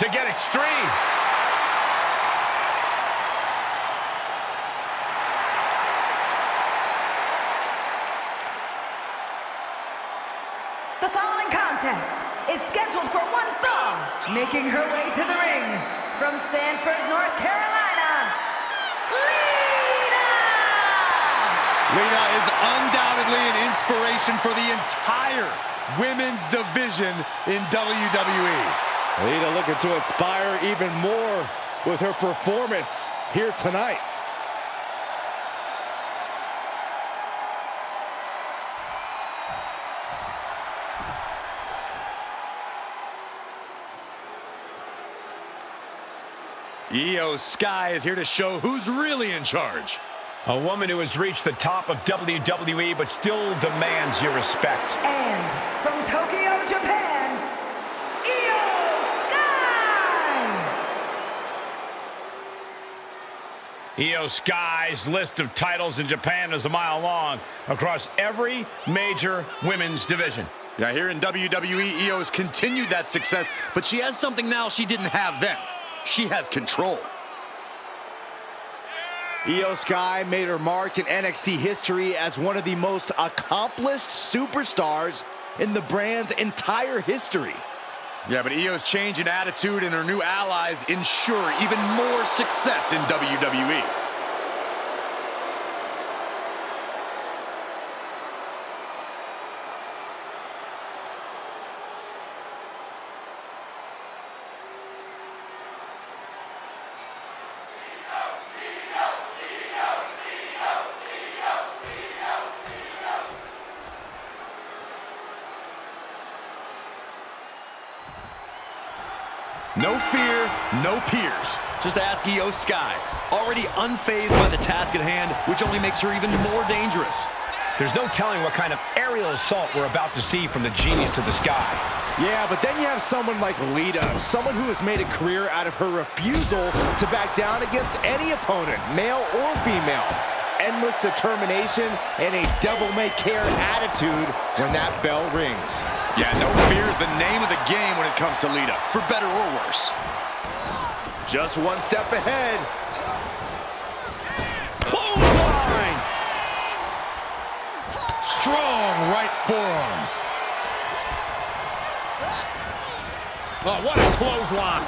to get extreme. The following contest is scheduled for one fall, making her way to the ring from Sanford, North Carolina, Lita! Lita is undoubtedly an inspiration for the entire women's division in WWE. Lita looking to inspire even more with her performance here tonight. Io Sky is here to show who's really in charge. A woman who has reached the top of WWE but still demands your respect. And from Tokyo, Japan, Io Sky! Io Sky's list of titles in Japan is a mile long across every major women's division. Yeah, here in WWE, Io has continued that success, but she has something now she didn't have then. She has control. Io Sky made her mark in NXT history as one of the most accomplished superstars in the brand's entire history. Yeah, but Io's change in attitude and her new allies ensure even more success in WWE. No fear, no peers. Just ask Io Sky, already unfazed by the task at hand, which only makes her even more dangerous. There's no telling what kind of aerial assault we're about to see from the genius of the Sky. Yeah, but then you have someone like Lita, someone who has made a career out of her refusal to back down against any opponent, male or female. Endless determination and a devil-may-care attitude when that bell rings. Yeah, no fear is the name of the game when it comes to Lita, for better or worse. Just one step ahead. Clothesline! Strong right forearm. Oh, what a clothesline.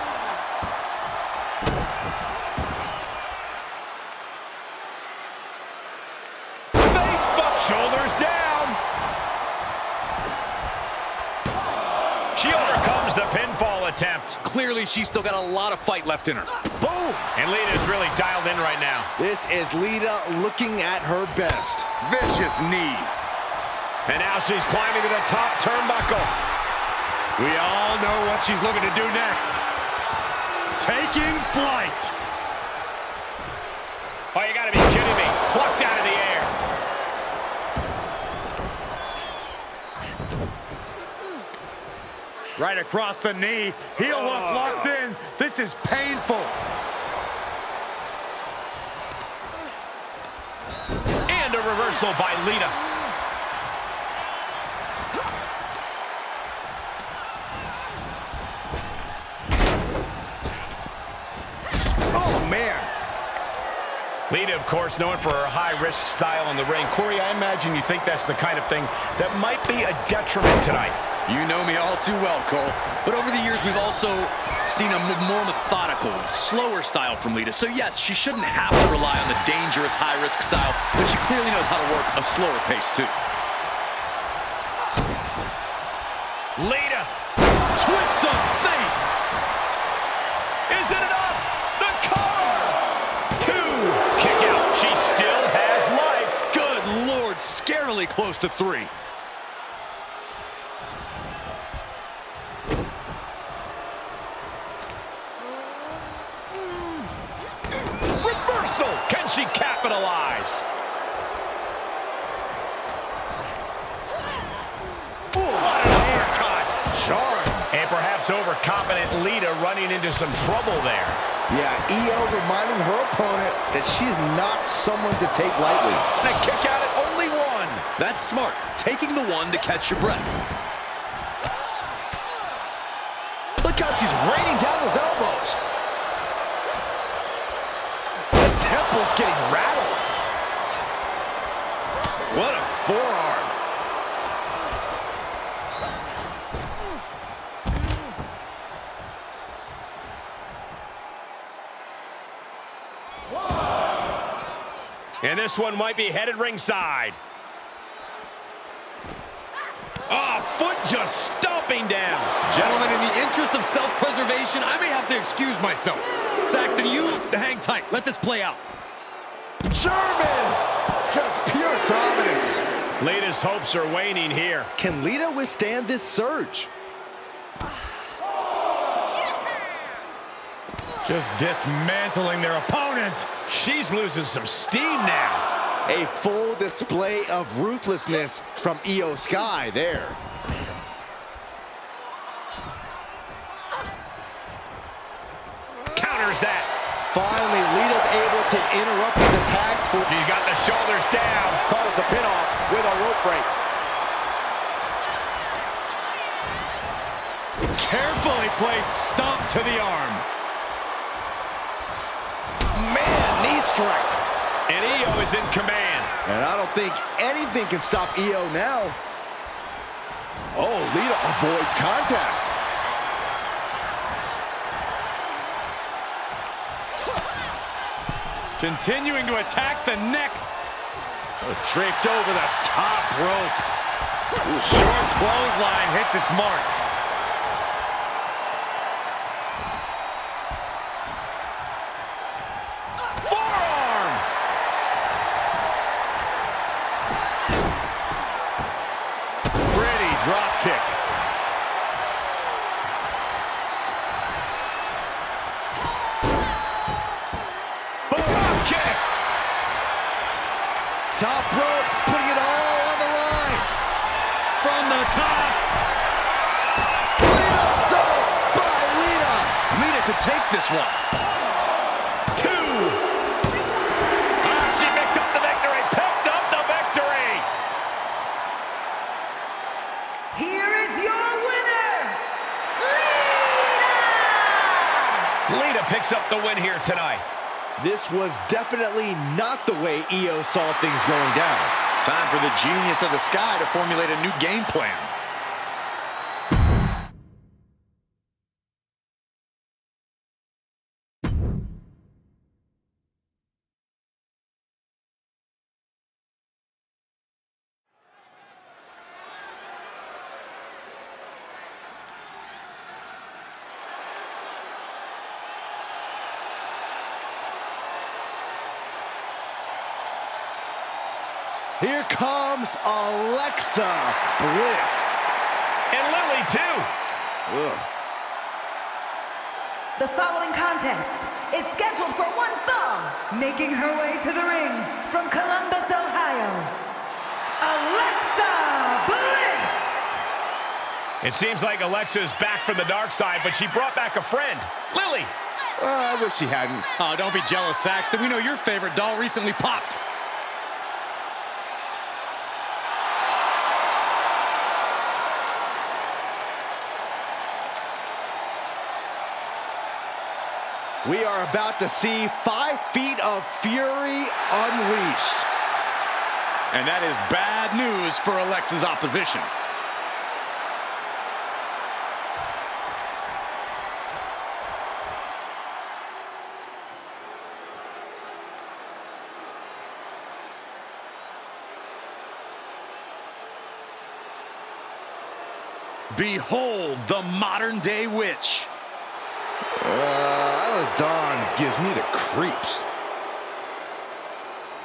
Shoulders down. She overcomes the pinfall attempt. Clearly, she's still got a lot of fight left in her. Boom! And Lita's really dialed in right now. This is Lita looking at her best. Vicious knee. And now she's climbing to the top turnbuckle. We all know what she's looking to do next. Taking flight. Oh, you gotta be kidding me. Plucked out of the air. Right across the knee. Heel hook locked in. This is painful. And a reversal by Lita. Oh, man. Lita, of course, known for her high-risk style in the ring. Corey, I imagine you think that's the kind of thing that might be a detriment tonight. You know me all too well, Cole. But over the years, we've also seen a more methodical, slower style from Lita. So yes, she shouldn't have to rely on the dangerous, high-risk style, but she clearly knows how to work a slower pace, too. Lita. Twist of fate! Is it enough? The cover! 2. Kick out. She still has life. Good Lord, scarily close to 3. Can she capitalize? Ooh, what an uppercut! Jarring. And perhaps overconfident Lita running into some trouble there. Yeah, Io reminding her opponent that she's not someone to take lightly. And a kick out at only 1. That's smart, taking the one to catch your breath. Look how she's raining down those elbows. temple's getting rattled. What a forearm. And this one might be headed ringside. Oh, foot just stomping down. Gentlemen, in the interest of self-preservation, I may have to excuse myself. Saxton, you hang tight. Let this play out. German! Just pure dominance. Lita's hopes are waning here. Can Lita withstand this surge? Just dismantling their opponent. She's losing some steam now. A full display of ruthlessness from Io Sky there. Counters that. Finally, Lita's able to interrupt his attacks. She's got the shoulders down. Calls the pin off with a rope break. Carefully placed stomp to the arm. Man, knee strike. And Io is in command. And I don't think anything can stop Io now. Oh, Lita avoids contact. Continuing to attack the neck. Draped over the top rope. Short clothesline hits its mark. Forearm! Pretty drop kick. Drop kick! Top rope, putting it all on the line. From the top. Lita assault by Lita. Lita could take this one. She picked up the victory! Picked up the victory! Here is your winner, Lita! Lita picks up the win here tonight. This was definitely not the way Io saw things going down. Time for the genius of the Sky to formulate a new game plan. Here comes Alexa Bliss. And Lily, too. Ugh. The following contest is scheduled for one fall. Making her way to the ring from Columbus, Ohio, Alexa Bliss! It seems like Alexa is back from the dark side, but she brought back a friend. Lily! I wish she hadn't. Oh, don't be jealous, Saxton. We know your favorite doll recently popped. We are about to see 5 feet of fury unleashed. And that is bad news for Alexa's opposition. Behold the modern-day witch. Dawn gives me the creeps.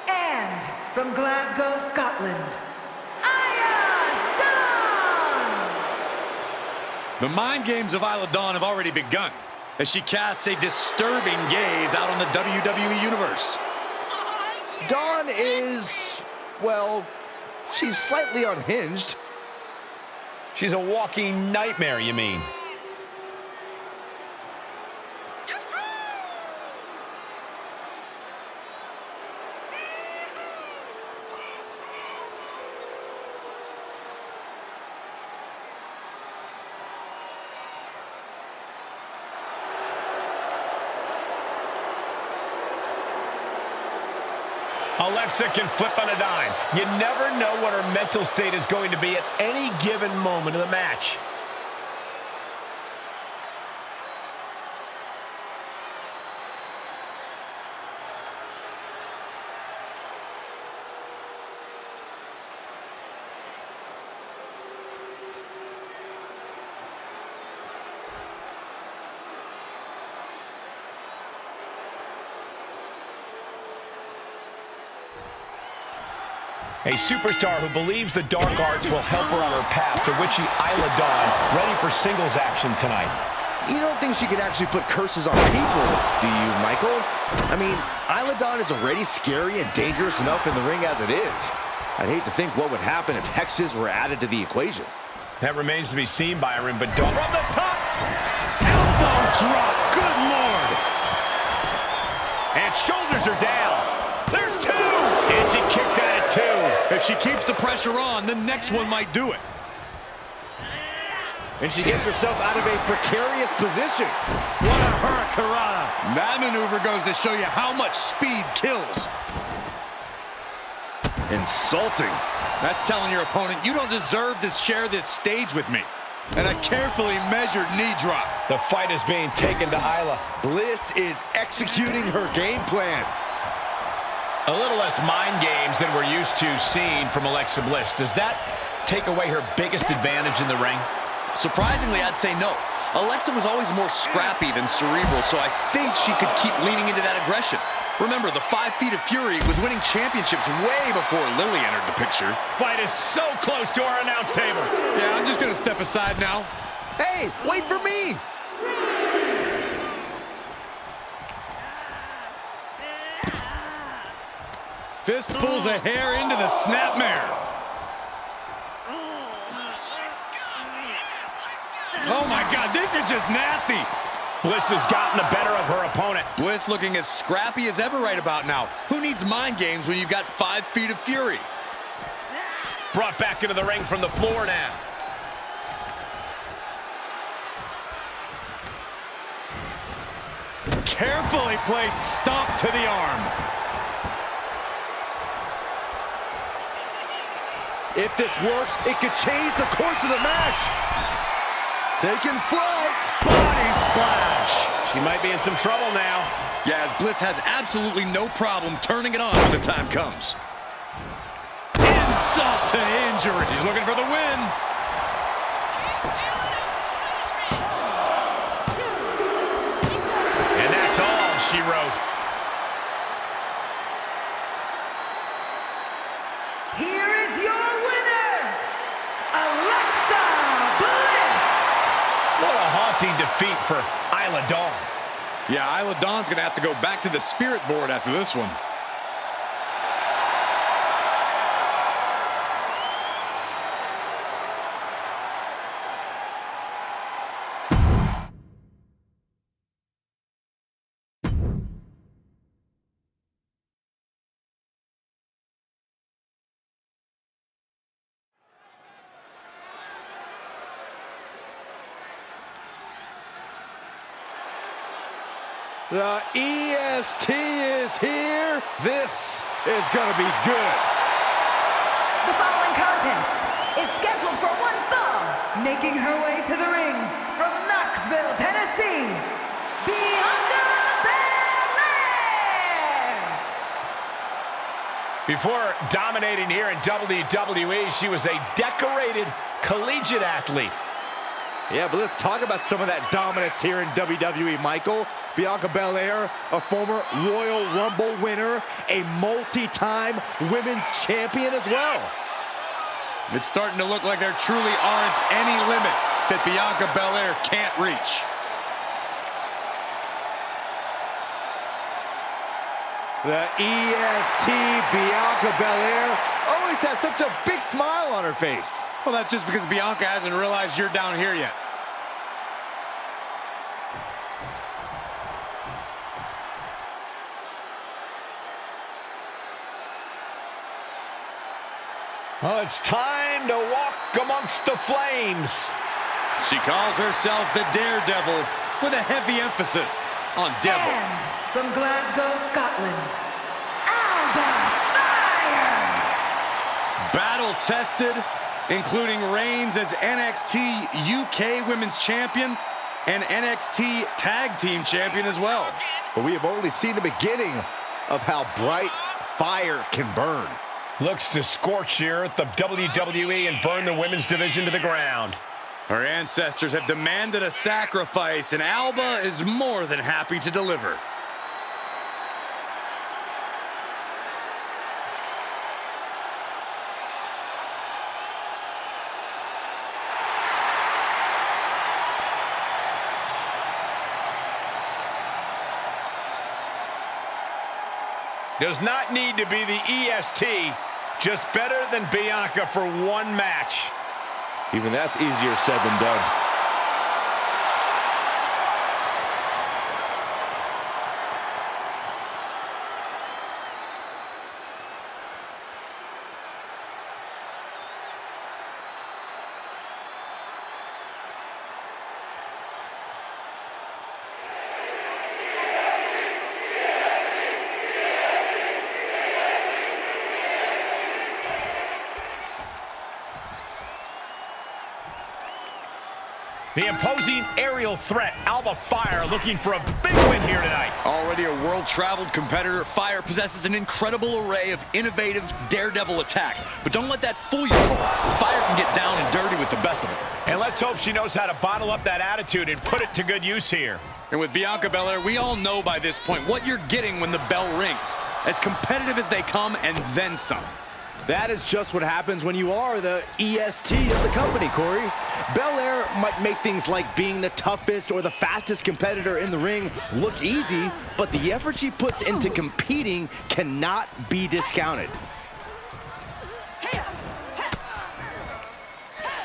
And from Glasgow, Scotland, Dawn! The mind games of Isla Dawn have already begun as she casts a disturbing gaze out on the WWE Universe. Dawn is, well, she's slightly unhinged. She's a walking nightmare, you mean? Alexa can flip on a dime. You never know what her mental state is going to be at any given moment of the match. A superstar who believes the dark arts will help her on her path to witchy Isla Dawn, ready for singles action tonight. You don't think she can actually put curses on people, do you, Michael? I mean, Isla Dawn is already scary and dangerous enough in the ring as it is. I'd hate to think what would happen if hexes were added to the equation. That remains to be seen, Byron, but don't... From the top! Elbow drop! Good Lord! And shoulders are down. There's two! And she kicks it at two. If she keeps the pressure on, the next one might do it. And she gets herself out of a precarious position. What a hurricanrana. That maneuver goes to show you how much speed kills. Insulting. That's telling your opponent, you don't deserve to share this stage with me. And a carefully measured knee drop. The fight is being taken to Isla. Bliss is executing her game plan. A little less mind games than we're used to seeing from Alexa Bliss. Does that take away her biggest advantage in the ring? Surprisingly, I'd say no. Alexa was always more scrappy than cerebral, so I think she could keep leaning into that aggression. Remember, the 5 Feet of Fury was winning championships way before Lily entered the picture. Fight is so close to our announce table. Yeah, I'm just gonna step aside now. Hey, wait for me! Fistfuls of hair into the snapmare. Oh my God, this is just nasty. Bliss has gotten the better of her opponent. Bliss looking as scrappy as ever right about now. Who needs mind games when you've got 5 Feet of Fury? Brought back into the ring from the floor now. Carefully placed stomp to the arm. If this works, it could change the course of the match. Taking flight. Body splash. She might be in some trouble now. Yeah, as Bliss has absolutely no problem turning it on when the time comes. Insult to injury. She's looking for the win. And that's all she wrote. Here is your winner, Alexa Bliss. What a haunting defeat for Isla Dawn. Yeah, Isla Dawn's gonna have to go back to the spirit board after this one. The EST is here. This is going to be good. The following contest is scheduled for one fall. Making her way to the ring from Knoxville, Tennessee, Bianca Belair. Before dominating here in WWE, she was a decorated collegiate athlete. Yeah, but let's talk about some of that dominance here in WWE, Michael. Bianca Belair, a former Royal Rumble winner, a multi-time women's champion as well. It's starting to look like there truly aren't any limits that Bianca Belair can't reach. The EST Bianca Belair always has such a big smile on her face. Well, that's just because Bianca hasn't realized you're down here yet. Well, it's time to walk amongst the flames. She calls herself the Daredevil with a heavy emphasis on devil. And from Glasgow, Scotland, Alba Battle-tested, including reigns as NXT UK Women's Champion and NXT Tag Team Champion as well. But we have only seen the beginning of how bright fire can burn. Looks to scorch the earth of WWE and burn the women's division to the ground. Her ancestors have demanded a sacrifice, and Alba is more than happy to deliver. Does not need to be the EST, just better than Bianca for one match. Even that's easier said than done. The imposing aerial threat, Alba Fire, looking for a big win here tonight. Already a world-traveled competitor, Fire possesses an incredible array of innovative daredevil attacks. But don't let that fool you, Cole. Fire can get down and dirty with the best of them. And let's hope she knows how to bottle up that attitude and put it to good use here. And with Bianca Belair, we all know by this point what you're getting when the bell rings. As competitive as they come, and then some. That is just what happens when you are the EST of the company, Corey. Belair might make things like being the toughest or the fastest competitor in the ring look easy, but the effort she puts into competing cannot be discounted.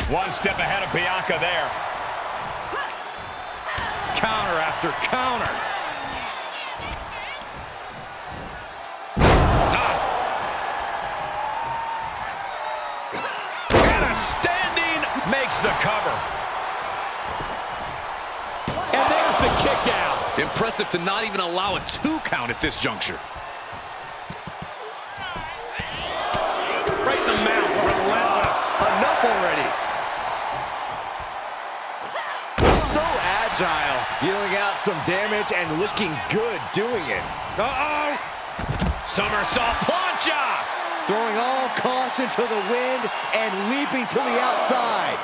One step ahead of Bianca there. Counter after counter. Makes the cover. And there's the kick out. Impressive to not even allow a 2 count at this juncture. Right in the mouth. Relentless. Enough already. So agile. Dealing out some damage and looking good doing it. Uh-oh. Somersault plancha. Throwing all caution to the wind and leaping to the outside.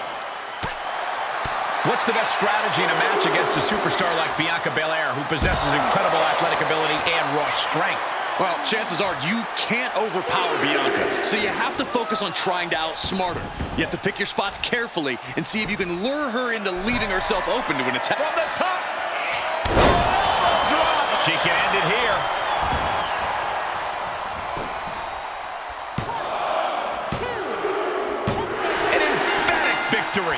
What's the best strategy in a match against a superstar like Bianca Belair, who possesses incredible athletic ability and raw strength? Well, chances are you can't overpower Bianca, so you have to focus on trying to outsmart her. You have to pick your spots carefully and see if you can lure her into leaving herself open to an attack. From the top. Oh, drop. She can end it here. Victory.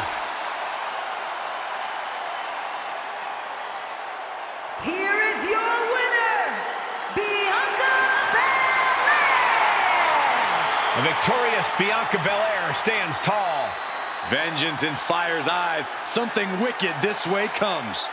Here is your winner, Bianca Belair! The victorious Bianca Belair stands tall. Vengeance in Fire's eyes. Something wicked this way comes.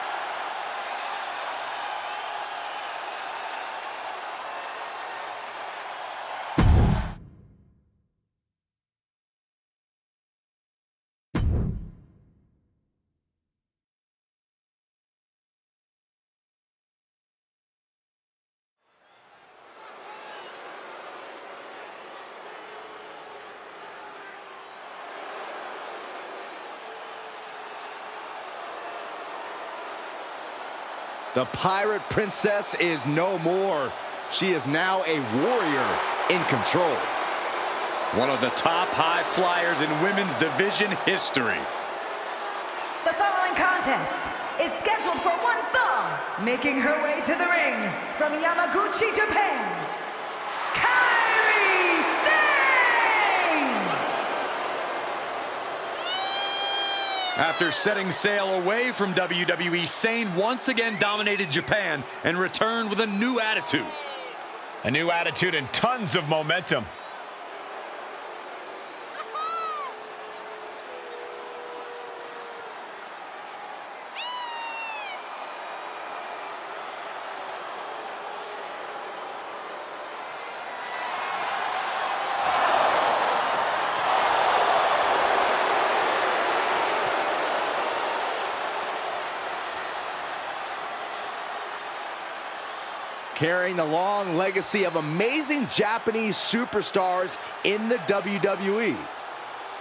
The Pirate Princess is no more. She is now a warrior in control. One of the top high flyers in women's division history. The following contest is scheduled for one fall. Making her way to the ring from Yamaguchi, Japan, Kairi Sane! After setting sail away from WWE, Sane once again dominated Japan and returned with a new attitude. A new attitude and tons of momentum. carrying the long legacy of amazing Japanese superstars in the WWE.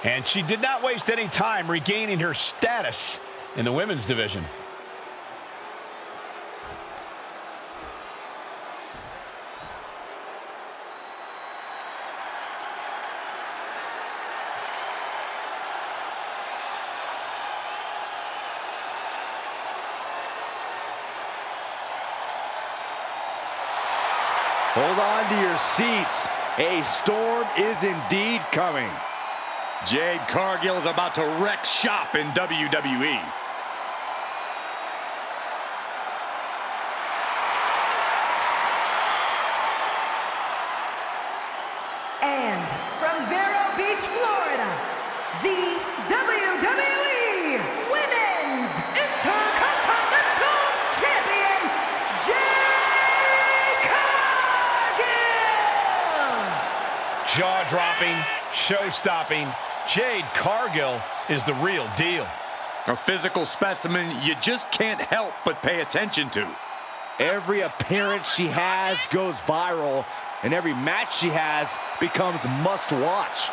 And she did not waste any time regaining her status in the women's division. Hold on to your seats. A storm is indeed coming. Jade Cargill is about to wreck shop in WWE. And from Vero Beach, Florida, the WWE Women's Intercontinental Champion, Jade Cargill! Jaw-dropping, show-stopping, Jade Cargill is the real deal. A physical specimen you just can't help but pay attention to. Every appearance she has goes viral, and every match she has becomes must-watch.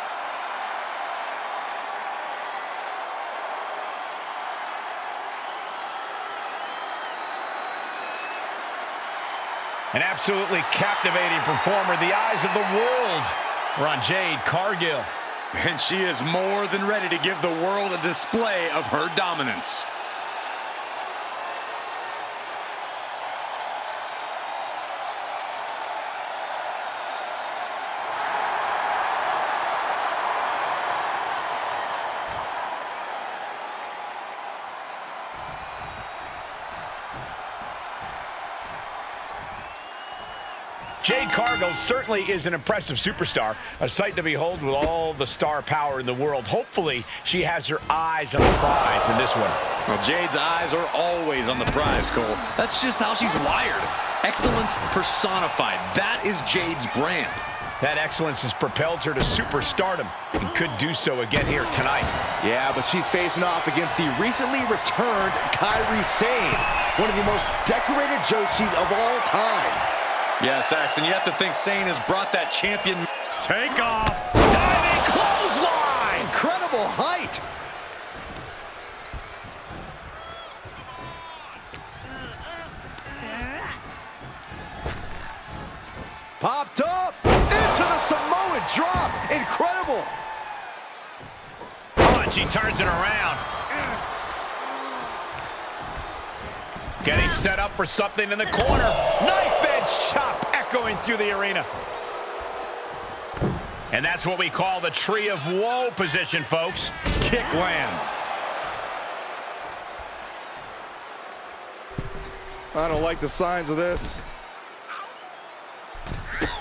An absolutely captivating performer. The eyes of the world are on Jade Cargill. And she is more than ready to give the world a display of her dominance. Jade Cargill certainly is an impressive superstar, a sight to behold with all the star power in the world. Hopefully, she has her eyes on the prize in this one. Well, Jade's eyes are always on the prize, Cole. That's just how she's wired. Excellence personified. That is Jade's brand. That excellence has propelled her to superstardom and could do so again here tonight. Yeah, but she's facing off against the recently returned Kairi Sane, one of the most decorated Joshis of all time. Yeah, Saxton, you have to think Sane has brought that champion. Take off. Diving clothesline! Incredible height. Popped up into the Samoan drop. Incredible. Oh, and she turns it around. Getting set up for something in the corner. Knife edge chop echoing through the arena. And that's what we call the Tree of Woe position, folks. Kick lands. I don't like the signs of this.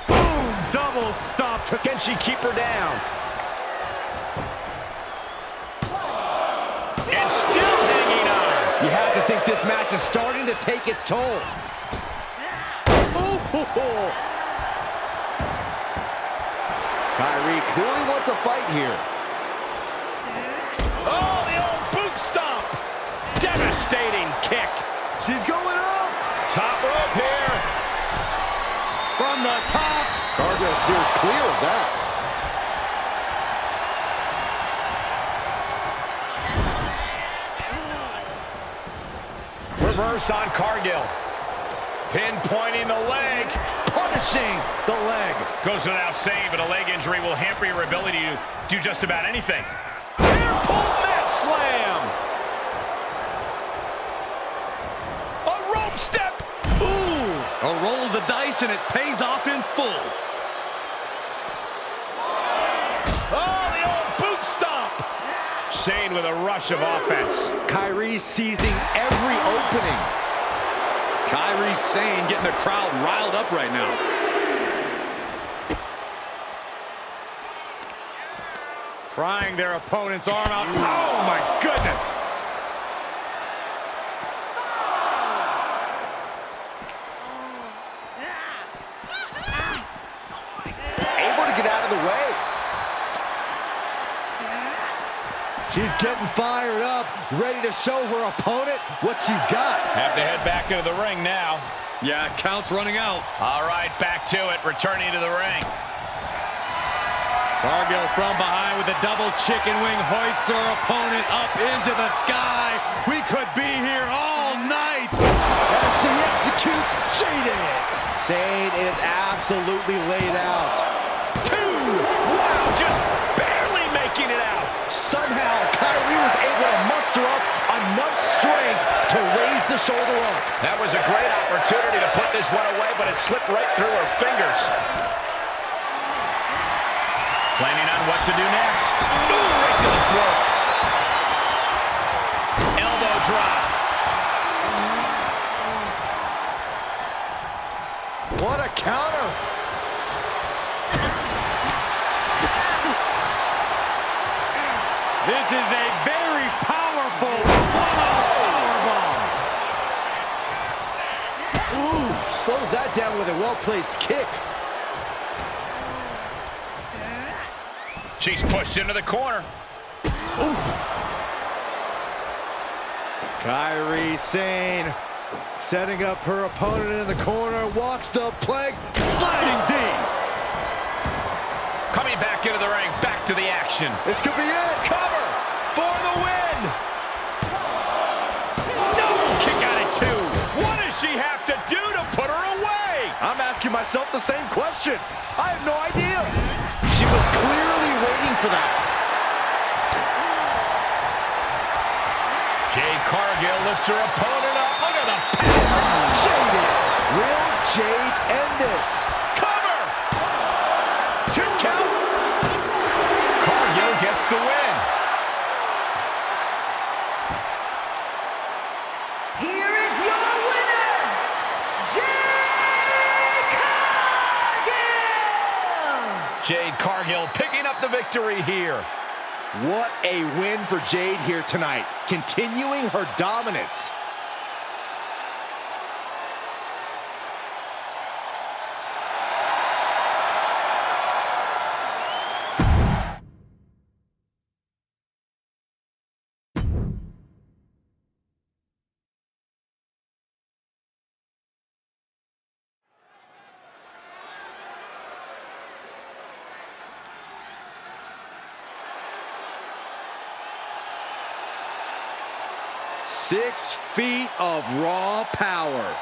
Boom! Double stomp. Can she keep her down? And still hanging on. You have to think this match is starting to take its toll. Ooh. Kairi clearly wants a fight here. Oh, the old boot stomp. Devastating kick. She's going up. Top rope here. From the top. Cargill steers clear of that. Reverse on Cargill. Pinpointing the leg. Punishing the leg. Goes without saying, but a leg injury will hamper your ability to do just about anything. Hair pull mat slam. A rope step. Ooh. A roll of the dice, and it pays off in full. Oh, the old boot stomp. Shane with a rush of offense. Kairi seizing every opening. Kairi Sane getting the crowd riled up right now. Prying their opponent's arm out. Oh, my goodness. Able to get out of the way. She's getting fired up, ready to show her opponent what she's got. Have to head back into the ring now. Yeah, count's running out. All right, back to it, returning to the ring. Cargill from behind with a double chicken wing, hoists her opponent up into the sky. We could be here all night. As she executes Jaded. Sane is absolutely laid out. 2. Wow, just barely making it out. Somehow, Kyrie was able to muster up enough strength to raise the shoulder up. That was a great opportunity to put this one away, but it slipped right through her fingers. Planning on what to do next. Ooh, right to the throat. Elbow drop. What a counter. This is a very powerful powerbomb. Ooh, slows that down with a well-placed kick. She's pushed into the corner. Oof. Kyrie Sane setting up her opponent in the corner, walks the plank, sliding D. Coming back into the ring, back to the action. This could be it. Cover for the win. No, kick out at 2. What does she have to do to put her away? I'm asking myself the same question. I have no idea. She was clearly waiting for that. Jade Cargill lifts her opponent up. Look at the power. Jaded. Will Jade end this? Cover. 2 count. Cargill gets the win. Here is your winner, Jade Cargill! Jade Cargill picking up the victory here. What a win for Jade here tonight, continuing her dominance. Six feet of raw power.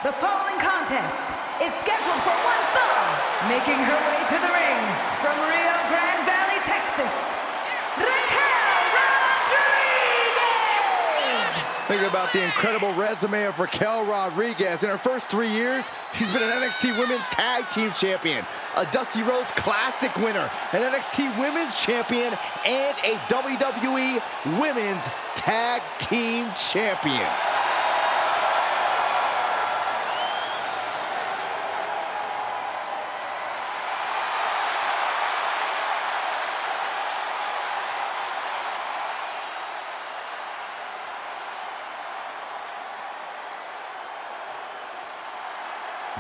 The following contest is scheduled for one fall. Making her way to the ring from Rio Grande Valley, Texas, Raquel Rodriguez! Think about the incredible resume of Raquel Rodriguez. In her first 3 years, she's been an NXT Women's Tag Team Champion, a Dusty Rhodes Classic winner, an NXT Women's Champion, and a WWE Women's Tag Team Champion.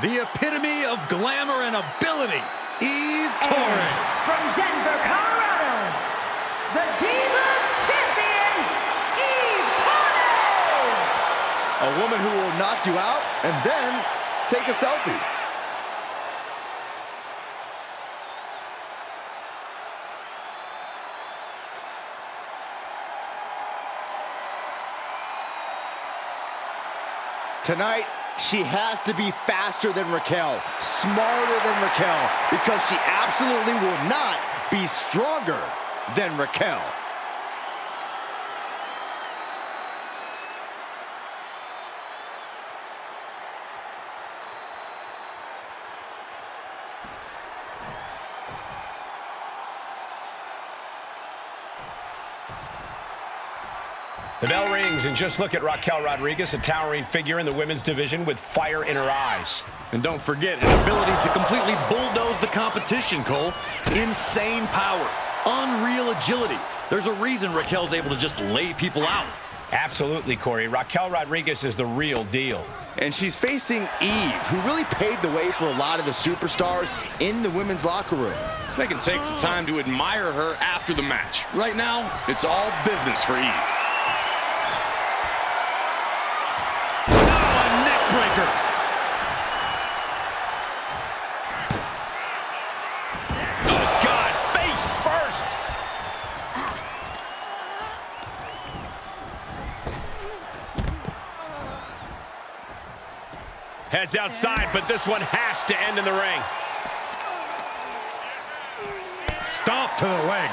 The epitome of glamour and ability, Eve Torres. From Denver, Colorado, the Divas Champion, Eve Torres! A woman who will knock you out and then take a selfie. Tonight, she has to be faster than Raquel, smarter than Raquel, because she absolutely will not be stronger than Raquel. The bell rings, and just look at Raquel Rodriguez, a towering figure in the women's division with fire in her eyes. And don't forget, an ability to completely bulldoze the competition, Cole. Insane power, unreal agility. There's a reason Raquel's able to just lay people out. Absolutely, Corey. Raquel Rodriguez is the real deal. And she's facing Eve, who really paved the way for a lot of the superstars in the women's locker room. They can take the time to admire her after the match. Right now, it's all business for Eve. Now a neck breaker. Oh, God, face first. Heads outside, but this one has to end in the ring. Stomp to the leg.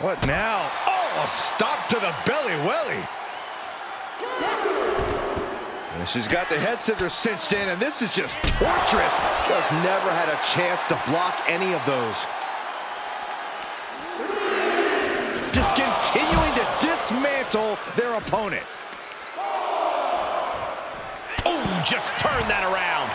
What now? Oh, a stop to the belly welly. And she's got the head scissors cinched in, and this is just torturous. Just never had a chance to block any of those. Just continuing to dismantle their opponent. Oh, just turn that around.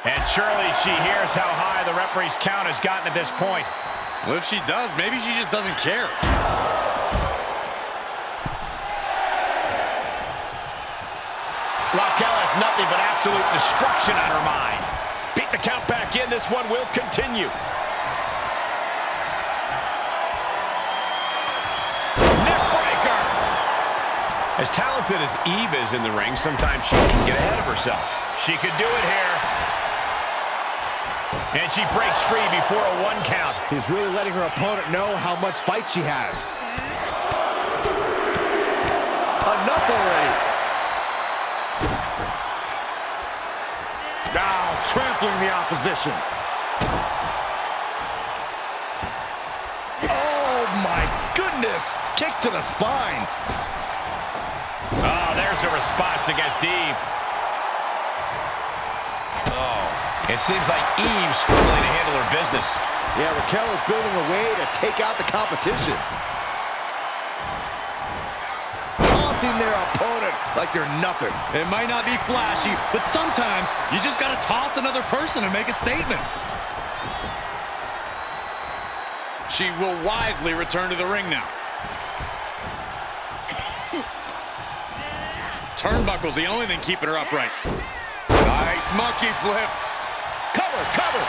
And surely she hears how high the referee's count has gotten at this point. Well, if she does, maybe she just doesn't care. Raquel has nothing but absolute destruction on her mind. Beat the count back in. This one will continue. Neckbreaker. As talented as Eve is in the ring, sometimes she can get ahead of herself. She could do it here. And she breaks free before a 1 count. She's really letting her opponent know how much fight she has. Enough already. Now trampling the opposition. Oh my goodness! Kick to the spine. Oh, there's a response against Eve. Oh, it seems like Eve's struggling to handle her business. Yeah, Raquel is building a way to take out the competition. Tossing their opponent like they're nothing. It might not be flashy, but sometimes you just got to toss another person and make a statement. She will wisely return to the ring now. Turnbuckle's the only thing keeping her upright. Nice monkey flip. Cover, cover.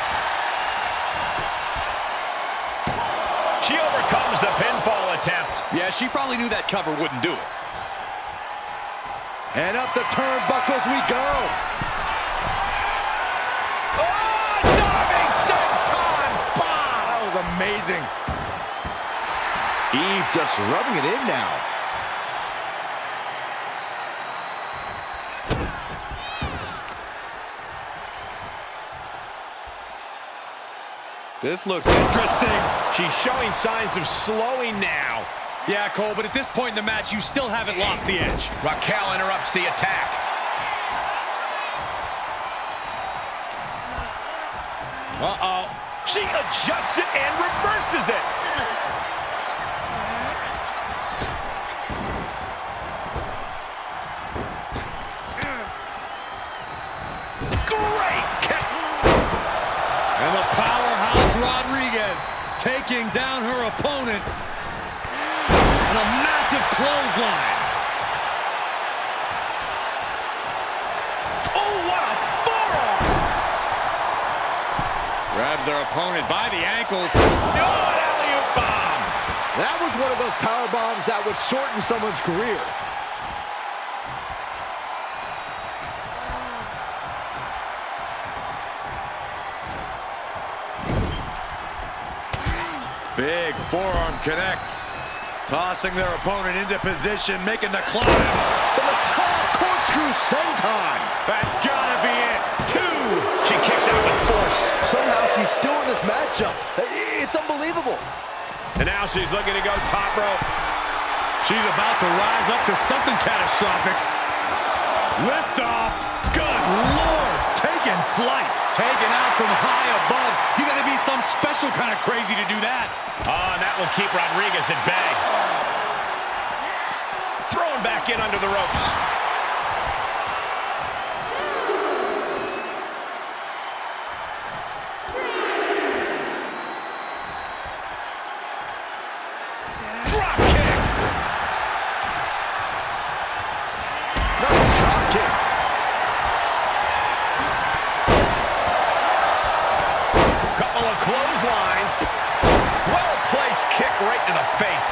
She overcomes the pinfall attempt. Yeah, she probably knew that cover wouldn't do it. And up the turnbuckles we go. Oh, diving senton bomb. That was amazing. Eve just rubbing it in now. This looks interesting. She's showing signs of slowing now. Yeah, Cole, but at this point in the match, you still haven't lost the edge. Raquel interrupts the attack. Uh-oh. She adjusts it and reverses it. Great kick. And the powerhouse Rodriguez taking down her opponent. And a massive clothesline. Oh, what a forearm! Grabs their opponent by the ankles. Oh, an alley-oop bomb! That was one of those power bombs that would shorten someone's career. Big forearm connects. Tossing their opponent into position, making the climb. From the top, corkscrew senton. That's gotta be it. 2. She kicks out with force. Somehow she's still in this matchup. It's unbelievable. And now she's looking to go top rope. She's about to rise up to something catastrophic. Lift off. Good Lord. Take taking flight. Taken out from high above. You gotta be some special kind of crazy to do that. Oh, and that will keep Rodriguez at bay. Thrown back in under the ropes. Drop kick. Nice drop kick. Couple of clotheslines. Well-placed kick right to the face.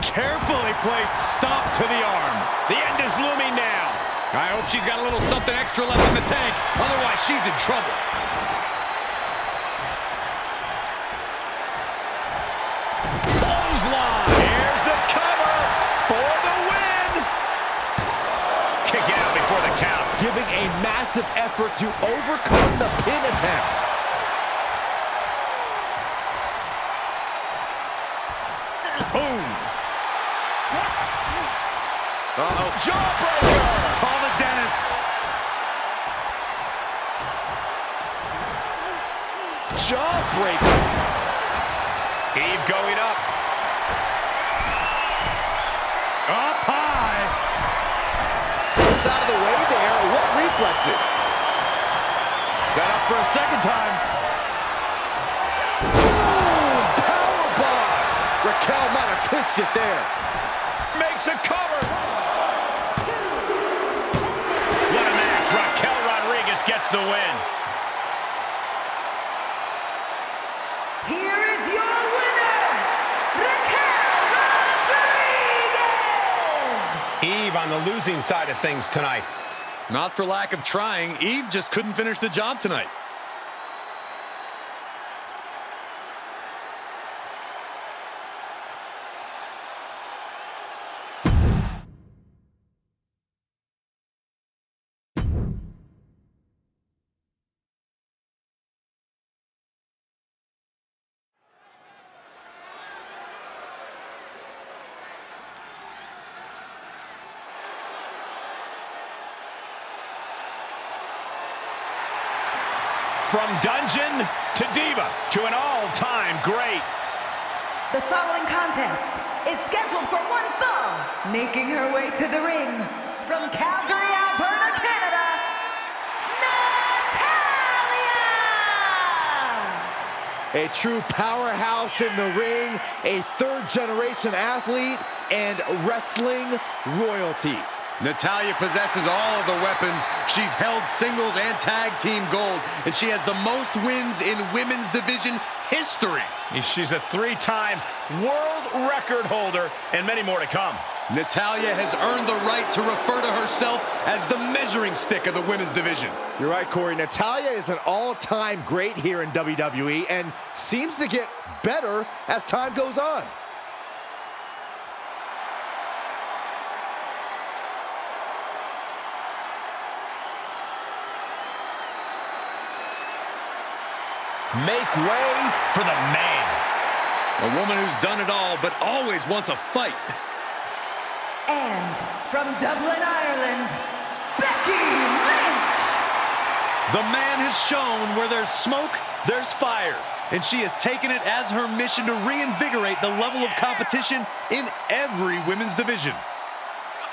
Carefully placed stomp to the arm. The end is looming now. I hope she's got a little something extra left in the tank. Otherwise, she's in trouble. Clothesline. Here's the cover for the win. Kick out before the count. Giving a massive effort to overcome the pin attempt. Boom. Uh-oh. Jawbreaker. Call the dentist. Jawbreaker. Eve going up. Up high. Slips out of the way there. What reflexes? Set up for a second time. Boom! Powerbomb. Raquel might have clinched it there. Makes a cover. What a match. Raquel Rodriguez gets the win. Here is your winner, Raquel Rodriguez! Eve on the losing side of things tonight. Not for lack of trying. Eve just couldn't finish the job tonight. From dungeon to diva to an all-time great. The following contest is scheduled for one fall. Making her way to the ring from Calgary, Alberta, Canada, Natalya! A true powerhouse in the ring, a third-generation athlete, and wrestling royalty. Natalya possesses all of the weapons. She's held singles and tag team gold, and she has the most wins in women's division history. She's a three-time world record holder and many more to come. Natalya has earned the right to refer to herself as the measuring stick of the women's division. You're right, Corey. Natalya is an all-time great here in WWE and seems to get better as time goes on. Make way for the man. A woman who's done it all, but always wants a fight. And from Dublin, Ireland, Becky Lynch! The man has shown where there's smoke, there's fire. And she has taken it as her mission to reinvigorate the level of competition in every women's division.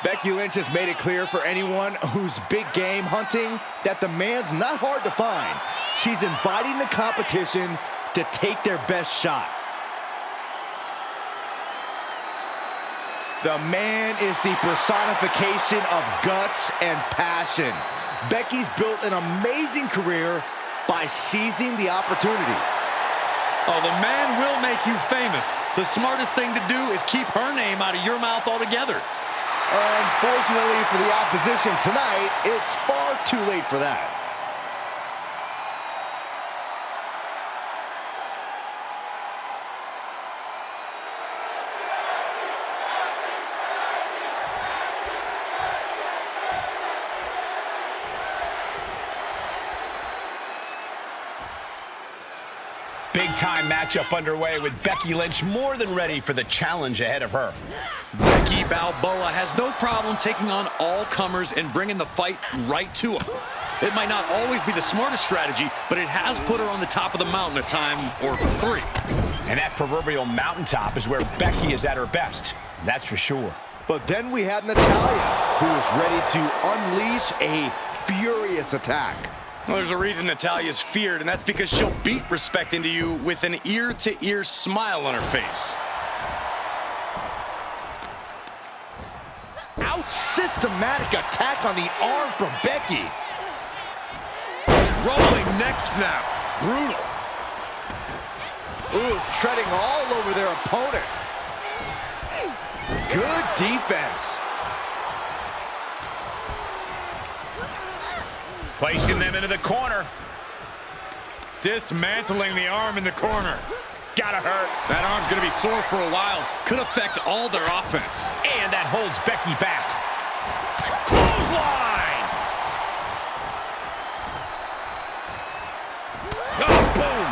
Becky Lynch has made it clear for anyone who's big game hunting that the man's not hard to find. She's inviting the competition to take their best shot. The man is the personification of guts and passion. Becky's built an amazing career by seizing the opportunity. Oh, the man will make you famous. The smartest thing to do is keep her name out of your mouth altogether. Unfortunately for the opposition tonight, it's far too late for that. big-time matchup underway with Becky Lynch more than ready for the challenge ahead of her. Becky Balboa has no problem taking on all comers and bringing the fight right to them. It might not always be the smartest strategy, but it has put her on the top of the mountain a time or three. And that proverbial mountaintop is where Becky is at her best. That's for sure. But then we have Natalya, who is ready to unleash a furious attack. Well, there's a reason Natalya's feared, and that's because she'll beat respect into you with an ear-to-ear smile on her face. Systematic attack on the arm from Becky. Rolling neck snap. Brutal. Ooh, treading all over their opponent. Good defense. Placing them into the corner. Dismantling the arm in the corner. Gotta hurt. That arm's gonna be sore for a while. Could affect all their offense. And that holds Becky back. Clothesline! Oh, boom!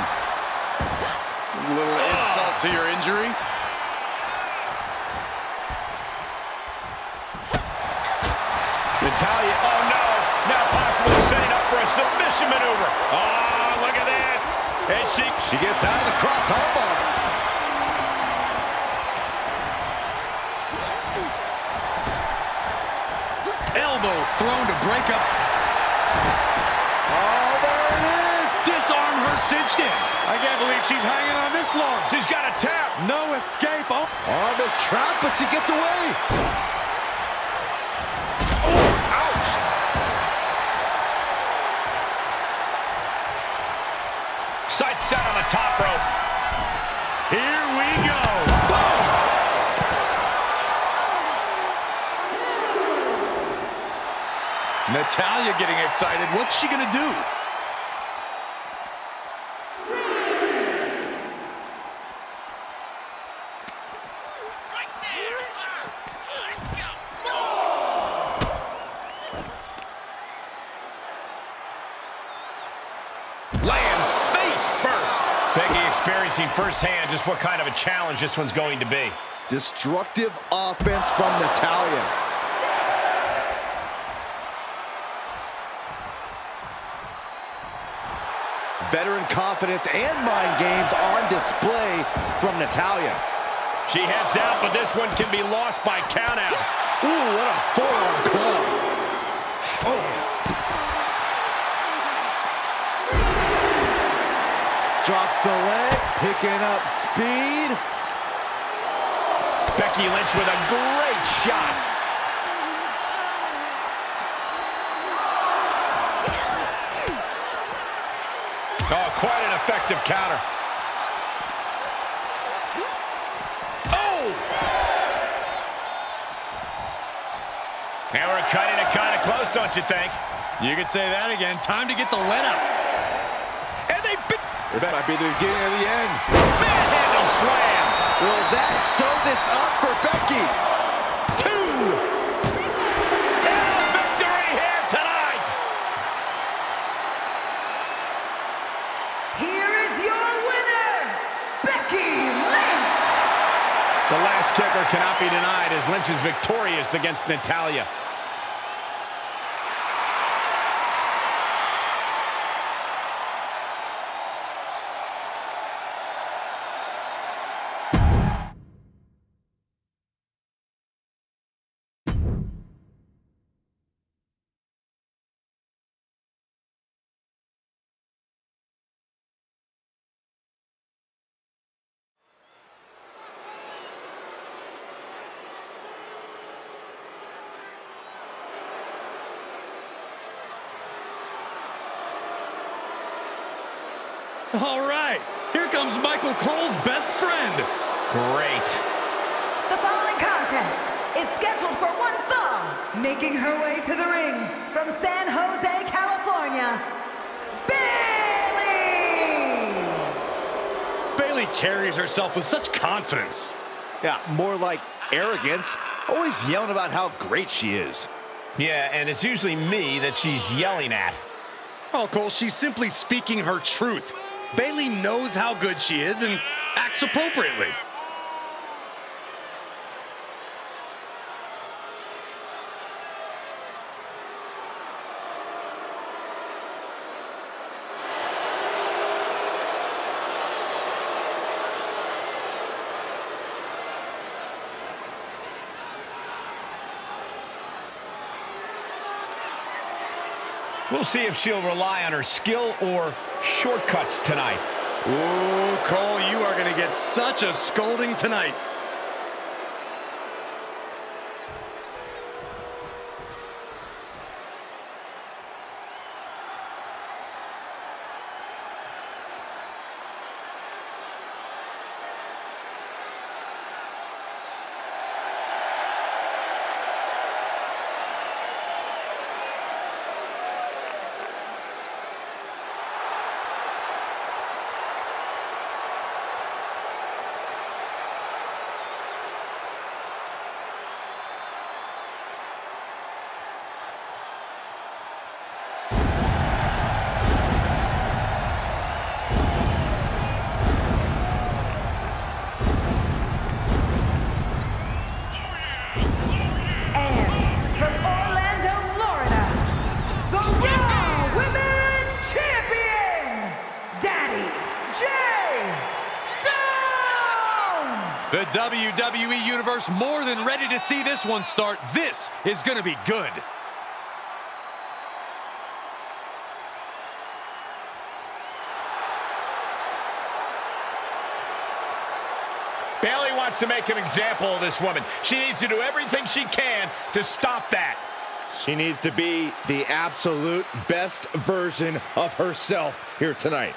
A little insult to your injury. Natalya, oh no! Now possibly setting up for a submission maneuver. Oh, look at this! And she gets out of the cross armbar. Elbow thrown to break up. Oh, there it is. Disarm her cinched in. I can't believe she's hanging on this long. She's got a tap. No escape. Oh. Arm is trapped, but she gets away. Oh, ouch! Sight set on the top rope. Here we go. Boom! Natalya getting excited. What's she gonna do? Lands face first. Becky experiencing firsthand just what kind of a challenge this one's going to be. Destructive offense from Natalya. Veteran confidence and mind games on display from Natalya. She heads out, but this one can be lost by countout. Ooh, what a forearm club. Oh. Drops the leg, picking up speed. Becky Lynch with a great shot. Oh, quite an effective counter. Oh! And we're cutting it kind of close, don't you think? You could say that again. Time to get the lead out. And they beat. This might be the beginning of the end. Manhandle slam. Will that sew this up for Becky? 2. And a victory here tonight. Here is your winner, Becky Lynch. The last kicker cannot be denied as Lynch is victorious against Natalya. All right, here comes Michael Cole's best friend. Great. The following contest is scheduled for one fall. Making her way to the ring from San Jose, California, Bayley! Bayley carries herself with such confidence. Yeah, more like arrogance. Always yelling about how great she is. Yeah, and it's usually me that she's yelling at. Oh, Cole, she's simply speaking her truth. Bayley knows how good she is and acts appropriately. We'll see if she'll rely on her skill or shortcuts tonight. Ooh, Cole, you are going to get such a scolding tonight. The WWE Universe more than ready to see this one start. This is going to be good. Bayley wants to make an example of this woman. She needs to do everything she can to stop that. She needs to be the absolute best version of herself here tonight.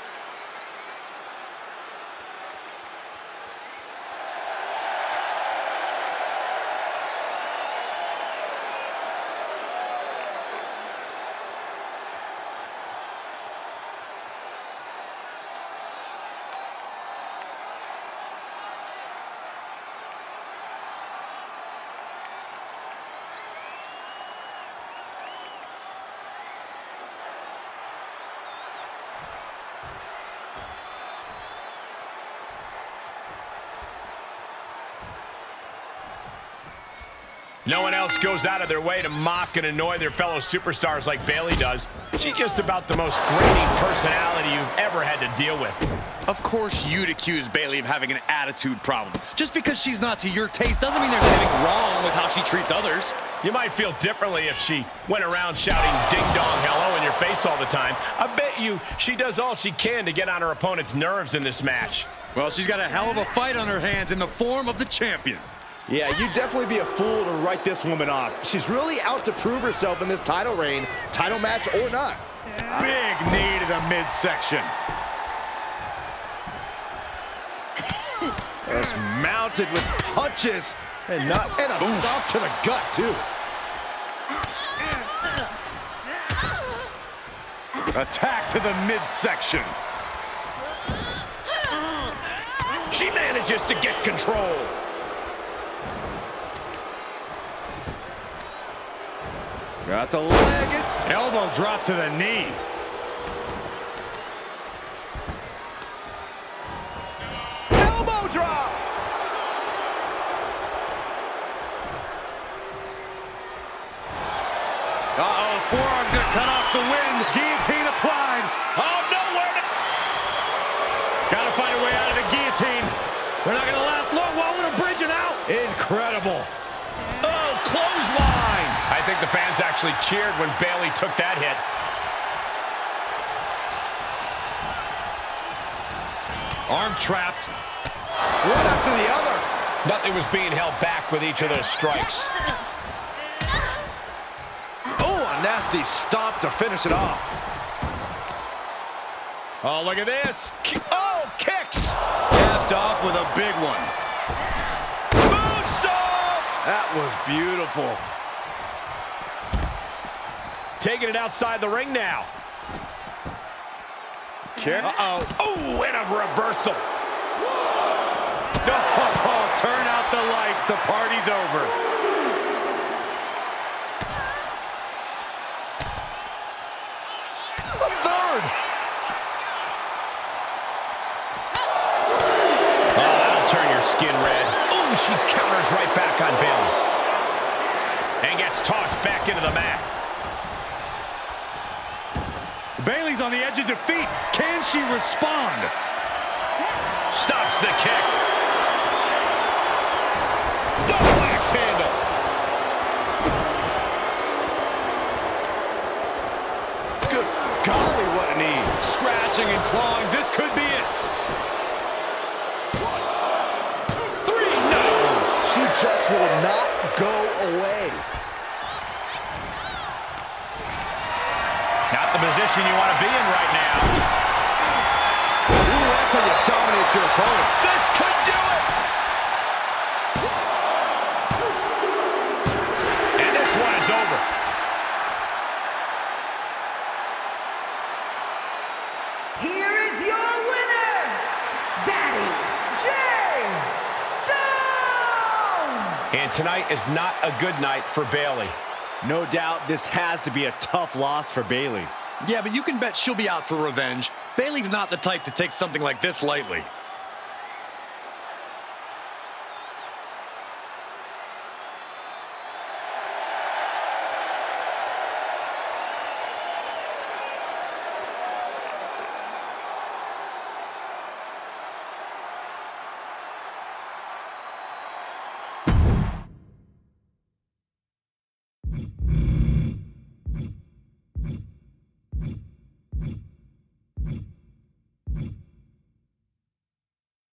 No one else goes out of their way to mock and annoy their fellow superstars like Bayley does. She's just about the most grating personality you've ever had to deal with. Of course you'd accuse Bayley of having an attitude problem. Just because she's not to your taste doesn't mean there's anything wrong with how she treats others. You might feel differently if she went around shouting ding-dong hello in your face all the time. I bet you she does all she can to get on her opponent's nerves in this match. Well, she's got a hell of a fight on her hands in the form of the champion. Yeah, you'd definitely be a fool to write this woman off. She's really out to prove herself in this title reign, title match or not. Big knee to the midsection. Just mounted with punches and a stomp to the gut, too. Attack to the midsection. She manages to get control. Got the leg. Elbow drop to the knee. Elbow drop. Uh-oh, forearm's gonna cut off the wind. Guillotine applied. Oh, nowhere to... Gotta find a way out of the guillotine. They're not gonna last long. Why would a bridge it out? Incredible. Oh, clothesline. I think the fans actually cheered when Bayley took that hit. Arm trapped. One after the other. Nothing was being held back with each of those strikes. Oh, a nasty stomp to finish it off. Oh, look at this. Oh, kicks. Capped off with a big one. Moonsault. That was beautiful. Taking it outside the ring now. Uh-oh. Oh, and a reversal. Oh, turn out the lights. The party's over. A third. lands right back on Bayley. And gets tossed back into the mat. Bayley's on the edge of defeat. Can she respond? Stops the kick. Double axe handle. Good golly, what a knee. Scratching and clawing. This could be it. 1, 2, 3. No. She just will not go away. Not the position you want to be in right now. Ooh, that's how you dominate your opponent. This could do it. And this one is over. Here is your winner, Daddy J. Stone! And tonight is not a good night for Bayley. No doubt this has to be a tough loss for Bayley. Yeah, but you can bet she'll be out for revenge. Bayley's not the type to take something like this lightly.